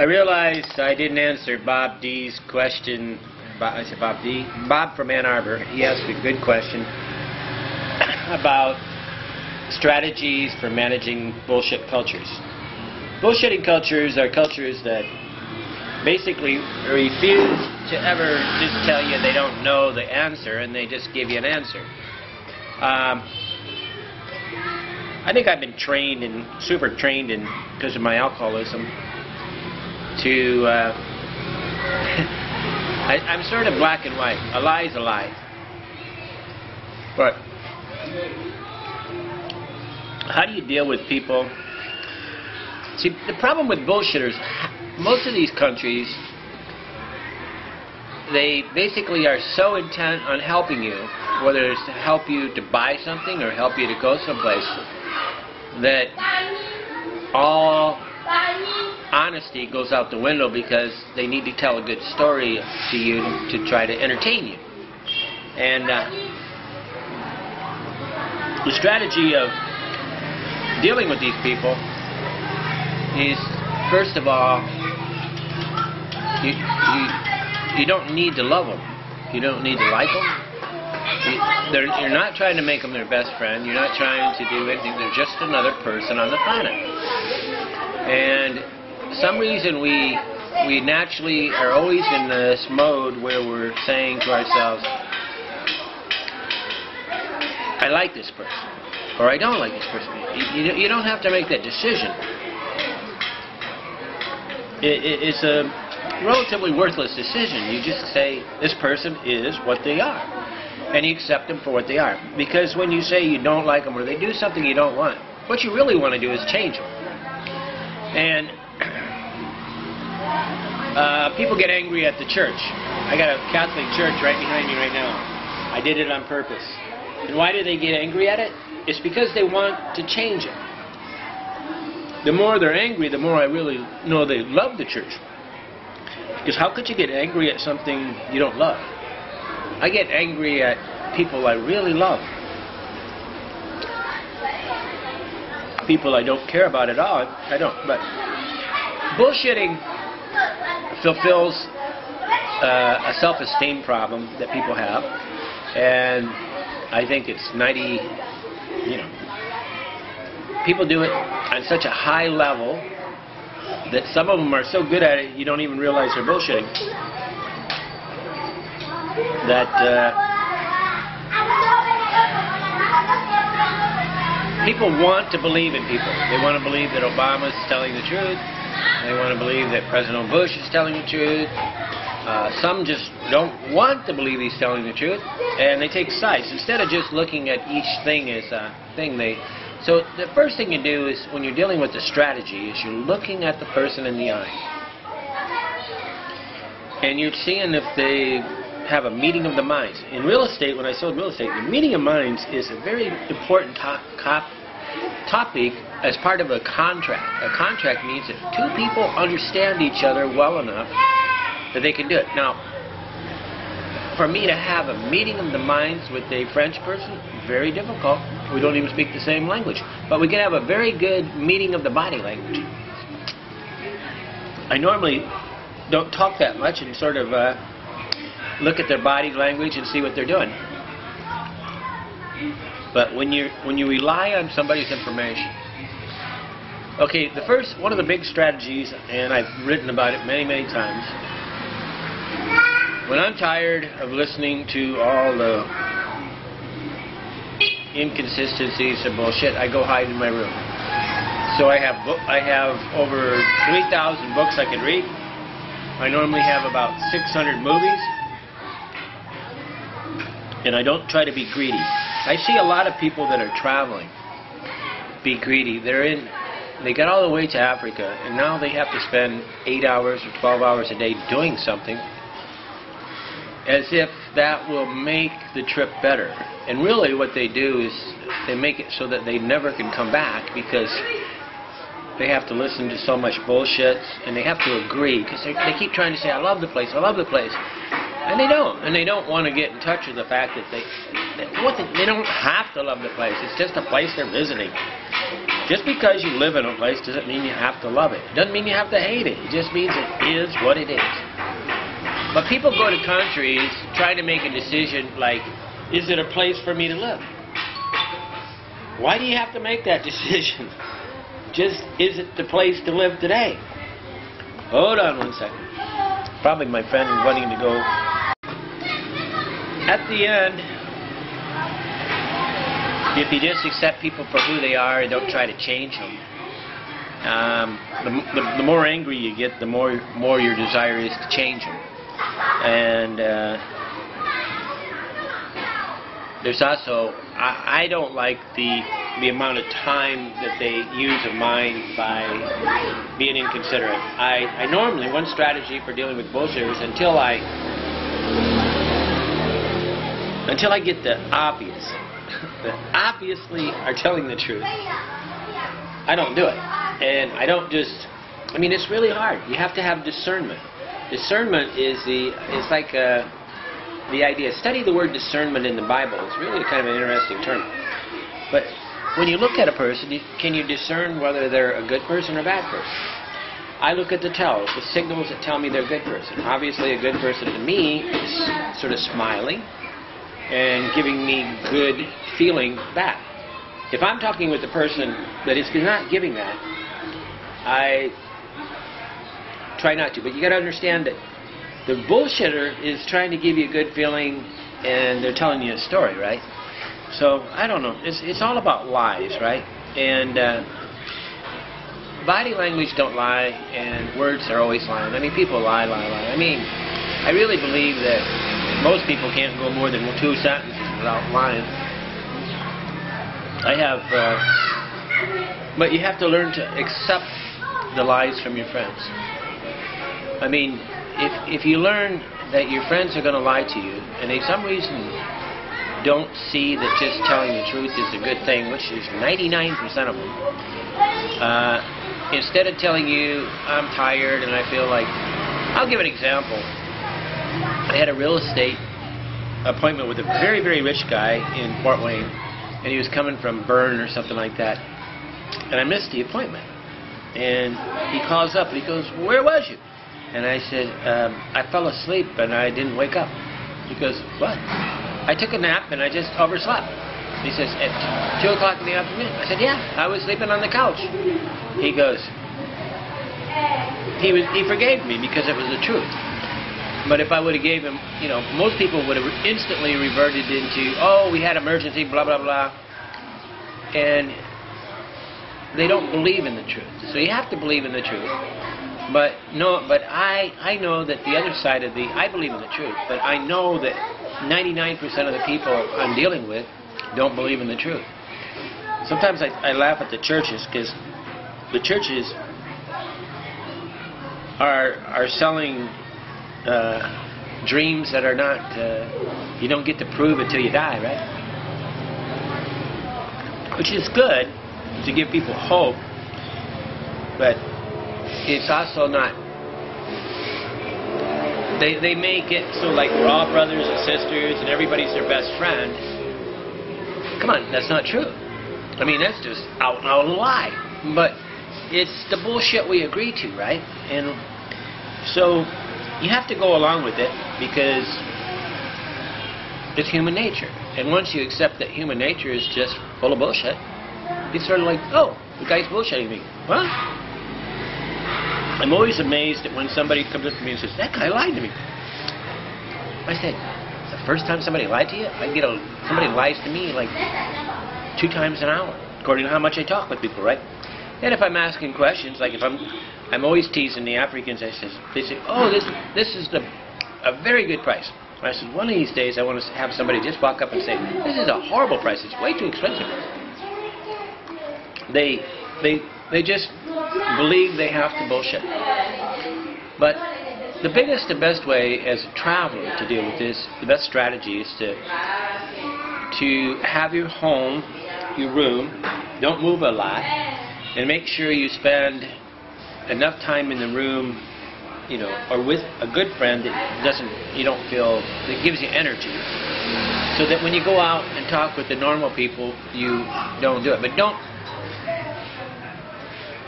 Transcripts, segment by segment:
I realized I didn't answer Bob D's question. I said Bob D. Bob from Ann Arbor. He asked a good question about strategies for managing bullshit cultures. Bullshitting cultures are cultures that basically refuse to ever just tell you they don't know the answer, and they just give you an answer. I think I've been trained and super trained in, because of my alcoholism, to I'm sort of black and white. A lie is a lie. But how do you deal with people? See, the problem with bullshitters, most of these countries, they basically are so intent on helping you, whether it's to help you to buy something or help you to go someplace, that all honesty goes out the window because they need to tell a good story to you to try to entertain you. And the strategy of dealing with these people is, first of all, you don't need to love them. You don't need to like them. You're not trying to make them their best friend. You're not trying to do anything. They're just another person on the planet. And for some reason we naturally are always in this mode where we're saying to ourselves, I like this person, or I don't like this person. You don't have to make that decision. It's a relatively worthless decision. You just say, this person is what they are, and you accept them for what they are. Because when you say you don't like them or they do something you don't want, what you really want to do is change them. And people get angry at the church. I got a Catholic church right behind me right now. I did it on purpose. And why do they get angry at it? It's because they want to change it. The more they're angry, the more I really know they love the church. Because how could you get angry at something you don't love? I get angry at people I really love. People I don't care about at all, I don't. But bullshitting fulfills a self-esteem problem that people have, and I think it's people do it on such a high level that some of them are so good at it you don't even realize they're bullshitting. That people want to believe in people. They want to believe that Obama's telling the truth. They want to believe that President Bush is telling the truth. Some just don't want to believe he's telling the truth, and they take sides. Instead of just looking at each thing as a thing, so the first thing you do is, when you're dealing with the strategy, is you're looking at the person in the eye. And you're seeing if they have a meeting of the minds. In real estate, when I sold real estate, the meeting of minds is a very important topic as part of a contract. A contract means that two people understand each other well enough that they can do it. Now, for me to have a meeting of the minds with a French person, very difficult. We don't even speak the same language. But we can have a very good meeting of the body language. I normally don't talk that much and sort of look at their body language and see what they're doing. But when you rely on somebody's information, okay, one of the big strategies, and I've written about it many, many times. When I'm tired of listening to all the inconsistencies and bullshit, I go hide in my room. So I have over 3,000 books I can read. I normally have about 600 movies. And I don't try to be greedy. I see a lot of people that are traveling be greedy. They got all the way to Africa, and now they have to spend 8 hours or 12 hours a day doing something, as if that will make the trip better. And really what they do is they make it so that they never can come back, because they have to listen to so much bullshit, and they have to agree, because they keep trying to say, I love the place, I love the place. And they don't want to get in touch with the fact that they don't have to love the place. It's just a place they're visiting. Just because you live in a place doesn't mean you have to love it. It doesn't mean you have to hate it. It just means it is what it is. But people go to countries trying to make a decision like, is it a place for me to live? Why do you have to make that decision? Just, is it the place to live today? Hold on one second. Probably my friend wanting to go. At the end, if you just accept people for who they are and don't try to change them, the more angry you get, the more your desire is to change them. And there's also, I don't like the amount of time that they use of mine by being inconsiderate. I normally, one strategy for dealing with bullshit is until I get the obvious, that obviously are telling the truth, I don't do it. And I don't just, I mean, it's really hard. You have to have discernment. Discernment is like the idea. Study the word discernment in the Bible. It's really kind of an interesting term. But when you look at a person, can you discern whether they're a good person or a bad person? I look at the tells, the signals that tell me they're a good person. Obviously, a good person to me is sort of smiling and giving me good feeling back. If I'm talking with a person that is not giving that, I try not to. But you got to understand that the bullshitter is trying to give you a good feeling, and they're telling you a story, right? So I don't know. It's all about lies, right? And body language don't lie, and words are always lying. I mean, people lie. I mean, I really believe that most people can't go more than 2 sentences without lying. But you have to learn to accept the lies from your friends. I mean, if you learn that your friends are going to lie to you, and they some reason don't see that just telling the truth is a good thing, which is 99% of them, instead of telling you, I'm tired and I feel like, I'll give an example. I had a real estate appointment with a very, very rich guy in Fort Wayne, and he was coming from Bern or something like that, and I missed the appointment. And he calls up and he goes, where was you? And I said, I fell asleep and I didn't wake up. He goes, what? I took a nap and I just overslept. He says, at 2 o'clock in the afternoon. I said, yeah, I was sleeping on the couch. He goes, he forgave me because it was the truth. But if I would have gave him, you know, most people would have instantly reverted into, oh, we had emergency, blah, blah, blah. And they don't believe in the truth. So you have to believe in the truth. But no, but I know that the other side of I believe in the truth, but I know that 99% of the people I'm dealing with don't believe in the truth. Sometimes I laugh at the churches, because the churches are selling dreams that are not, you don't get to prove until you die, right? Which is good to give people hope, but it's also not. They make it so like we're all brothers and sisters and everybody's their best friend. Come on, that's not true. I mean, that's just out and out lie. But it's the bullshit we agree to, right? And so you have to go along with it because it's human nature. And once you accept that human nature is just full of bullshit, it's sort of like, oh, the guy's bullshitting me. What? I'm always amazed at when somebody comes up to me and says, that guy lied to me. I said, the first time somebody lied to you? Somebody lies to me like 2 times an hour, according to how much I talk with people, right? And if I'm asking questions, like if I'm always teasing the Africans, they say, oh, this is a very good price. I said, one of these days I want to have somebody just walk up and say, this is a horrible price, it's way too expensive. They just believe they have to bullshit. But the biggest and best way as a traveler to deal with this, the best strategy is to have your home, your room, don't move a lot, and make sure you spend enough time in the room, you know, or with a good friend that that gives you energy, so that when you go out and talk with the normal people, you don't do it. But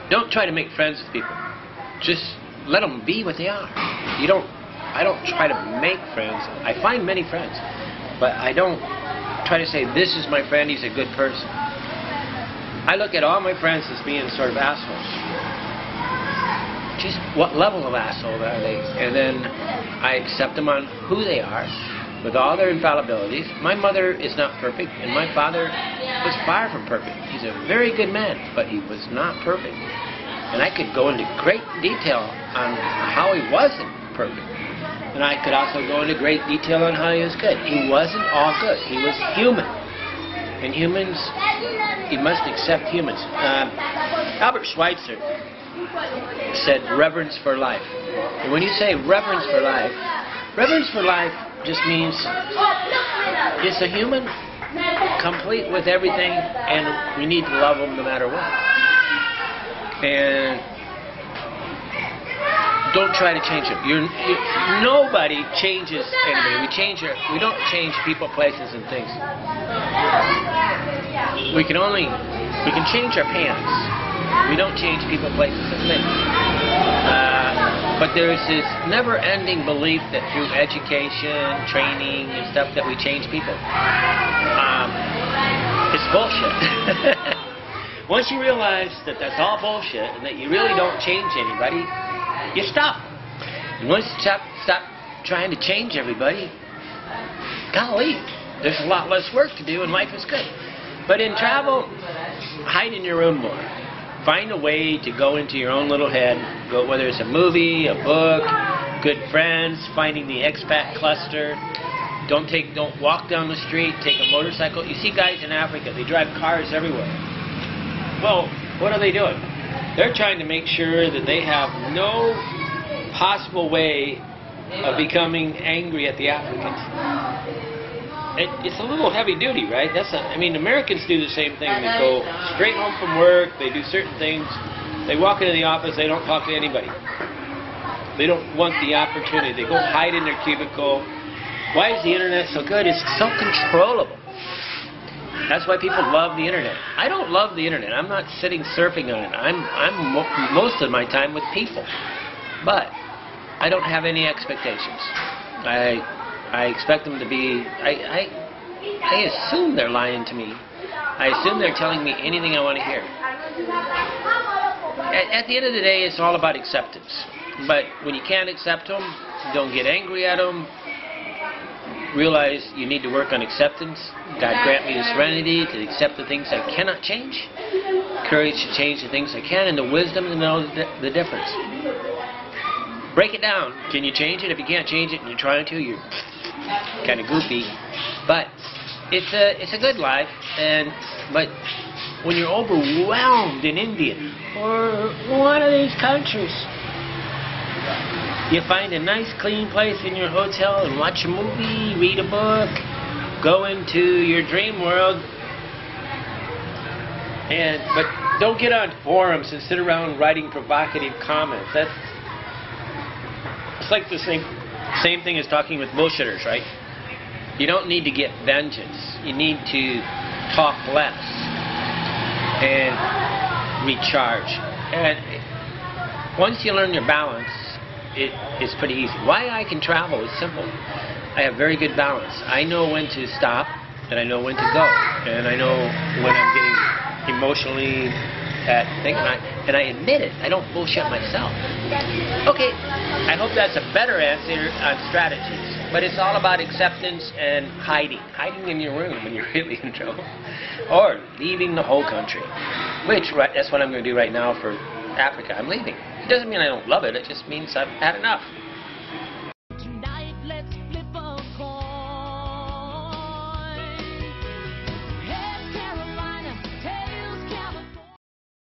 Don't try to make friends with people. Just let them be what they are. I don't try to make friends. I find many friends, but I don't try to say, this is my friend, he's a good person. I look at all my friends as being sort of assholes. Just what level of asshole are they? And then I accept them on who they are, with all their infallibilities. My mother is not perfect, and my father was far from perfect. He's a very good man, but he was not perfect. And I could go into great detail on how he wasn't perfect. And I could also go into great detail on how he was good. He wasn't all good. He was human. And humans, you must accept humans. Albert Schweitzer said reverence for life. And when you say reverence for life just means it's a human, complete with everything, and we need to love them no matter what. And don't try to change them. Nobody changes anybody. We don't change people, places, and things. We can change our pants. We don't change people, places, and things. But there's this never-ending belief that through education, training, and stuff that we change people. It's bullshit. Once you realize that that's all bullshit and that you really don't change anybody, you stop. And once you stop trying to change everybody, golly, there's a lot less work to do and life is good. But in travel, hide in your room more. Find a way to go into your own little head, whether it's a movie, a book, good friends, finding the expat cluster. Don't walk down the street, take a motorcycle. You see guys in Africa, they drive cars everywhere. Well, what are they doing? They're trying to make sure that they have no possible way of becoming angry at the Africans. It's a little heavy duty, right? Americans do the same thing. They go straight home from work, they do certain things, they walk into the office, they don't talk to anybody. They don't want the opportunity. They go hide in their cubicle. Why is the internet so good? It's so controllable. That's why people love the internet. I don't love the internet. I'm not sitting surfing on it. I'm most of my time with people. But I don't have any expectations. I expect them to be... I assume they're lying to me. I assume they're telling me anything I want to hear. At the end of the day, it's all about acceptance. But when you can't accept them, don't get angry at them. Realize you need to work on acceptance. God grant me the serenity to accept the things I cannot change. Courage to change the things I can, and the wisdom to know the difference. Break it down. Can you change it? If you can't change it and you're trying to, you're kind of goofy. But it's a good life. But when you're overwhelmed in India or one of these countries, you find a nice clean place in your hotel and watch a movie, read a book, go into your dream world. But don't get on forums and sit around writing provocative comments. It's like the same thing as talking with bullshitters, right? You don't need to get vengeance. You need to talk less and recharge. And once you learn your balance, it's pretty easy. Why I can travel is simple. I have very good balance. I know when to stop, and I know when to go, and I know when I'm getting emotionally at things, and I admit it. I don't bullshit myself. Okay, I hope that's a better answer on strategies. But it's all about acceptance and hiding in your room when you're really in trouble, or leaving the whole country. That's what I'm going to do right now for Africa. I'm leaving. It doesn't mean I don't love it. It just means I've had enough.